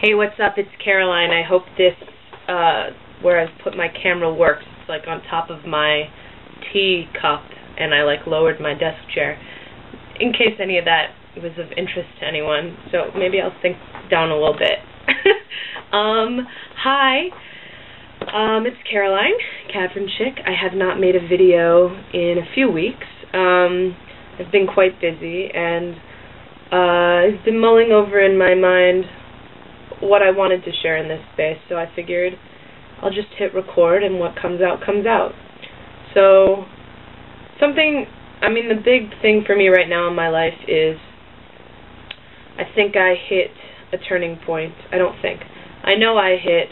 Hey, what's up? It's Caroline. I hope this, where I've put my camera works. It's like on top of my tea cup, and I like lowered my desk chair. In case any of that was of interest to anyone, so maybe I'll sink down a little bit. Hi. It's Caroline, Catherine Chick. I have not made a video in a few weeks. I've been quite busy, and I've been mulling over in my mind what I wanted to share in this space, so I figured I'll just hit record, and what comes out comes out. So, the big thing for me right now in my life is, I think I hit a turning point. I know I hit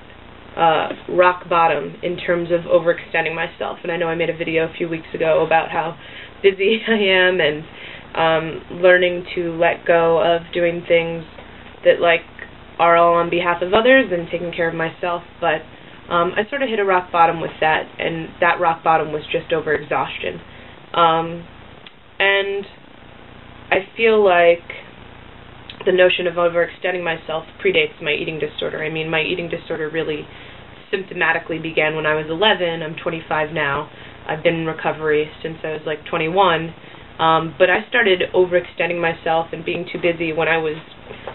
rock bottom in terms of overextending myself, and I know I made a video a few weeks ago about how busy I am, and learning to let go of doing things that are all on behalf of others and taking care of myself, but I sort of hit a rock bottom with that, and that rock bottom was just overexhaustion. And I feel like the notion of overextending myself predates my eating disorder. I mean, my eating disorder really symptomatically began when I was 11. I'm 25 now. I've been in recovery since I was 21. But I started overextending myself and being too busy when I was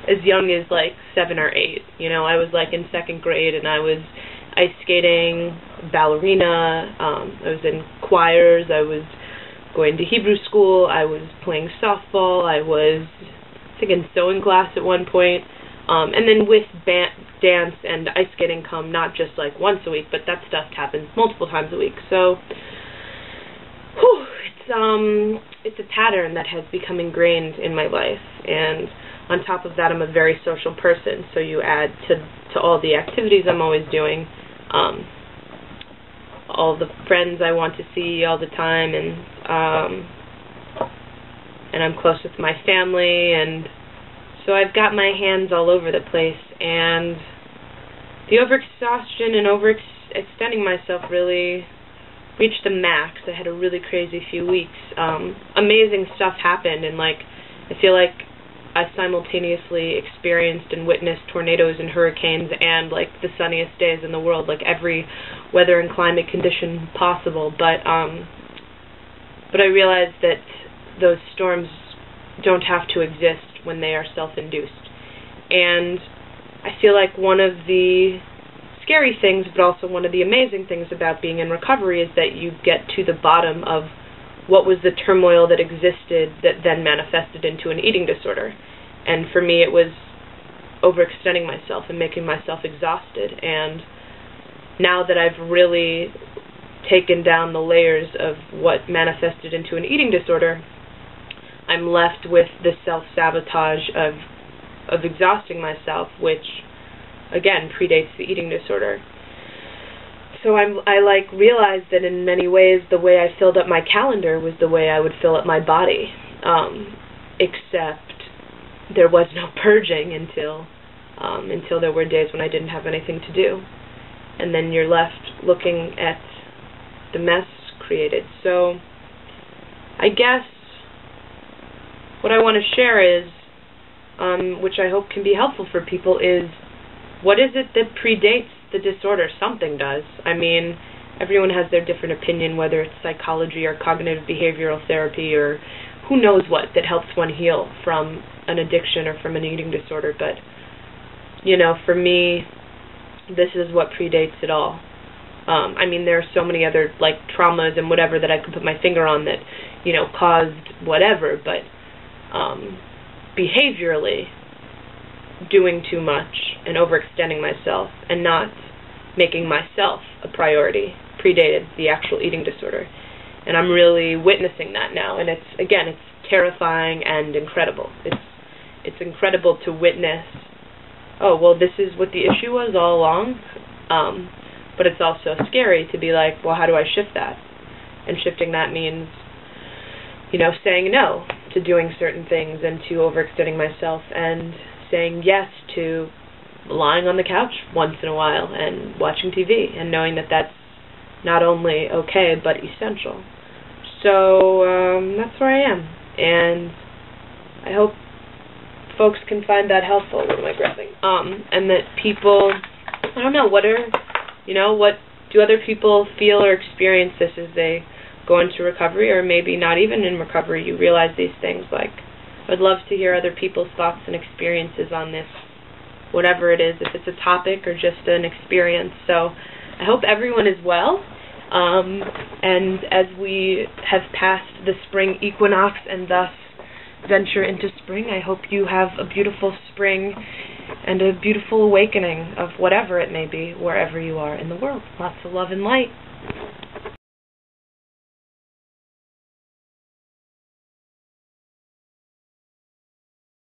as young as 7 or 8. I was in 2nd grade, and I was ice skating, ballerina, I was in choirs, I was going to Hebrew school, I was playing softball, I was in sewing class at one point, and then with dance and ice skating come not just once a week, but that stuff happens multiple times a week. So, it's a pattern that has become ingrained in my life, and on top of that, I'm a very social person, so you add to all the activities I'm always doing, all the friends I want to see all the time, and I'm close with my family, and so I've got my hands all over the place, and the overexhaustion and overextending myself really reached the max. I had a really crazy few weeks. Amazing stuff happened, and I feel like I simultaneously experienced and witnessed tornadoes and hurricanes and the sunniest days in the world, every weather and climate condition possible. But I realized that those storms don't have to exist when they are self-induced. And I feel like one of the scary things, but also one of the amazing things about being in recovery is that you get to the bottom of what was the turmoil that existed that then manifested into an eating disorder. And for me, it was overextending myself and making myself exhausted. And now that I've really taken down the layers of what manifested into an eating disorder, I'm left with the self-sabotage of exhausting myself, which, again, predates the eating disorder. So I realized that in many ways the way I filled up my calendar was the way I would fill up my body, except there was no purging until there were days when I didn't have anything to do, and then you're left looking at the mess created. So I guess what I want to share is, which I hope can be helpful for people, is what is it that predates the disorder? Something does. Everyone has their different opinion, whether it's psychology or cognitive behavioral therapy or who knows what that helps one heal from an addiction or from an eating disorder. But, for me, this is what predates it all. There are so many other, traumas and whatever that I could put my finger on that, caused whatever, but behaviorally, doing too much and overextending myself and not making myself a priority predated the actual eating disorder. And I'm really witnessing that now, and it's terrifying and incredible. It's incredible to witness, oh, well, this is what the issue was all along, but it's also scary to be well, how do I shift that? And shifting that means, saying no to doing certain things and to overextending myself, and saying yes to lying on the couch once in a while and watching TV, and knowing that that's not only okay but essential. So that's where I am, and I hope folks can find that helpful. What am I grabbing? And that people, I don't know, what do other people feel or experience this as they go into recovery, or maybe not even in recovery, you realize these things. Like, I'd love to hear other people's thoughts and experiences on this, whatever it is, if it's a topic or just an experience. So I hope everyone is well, and as we have passed the spring equinox and thus venture into spring, I hope you have a beautiful spring and a beautiful awakening of whatever it may be, wherever you are in the world. Lots of love and light.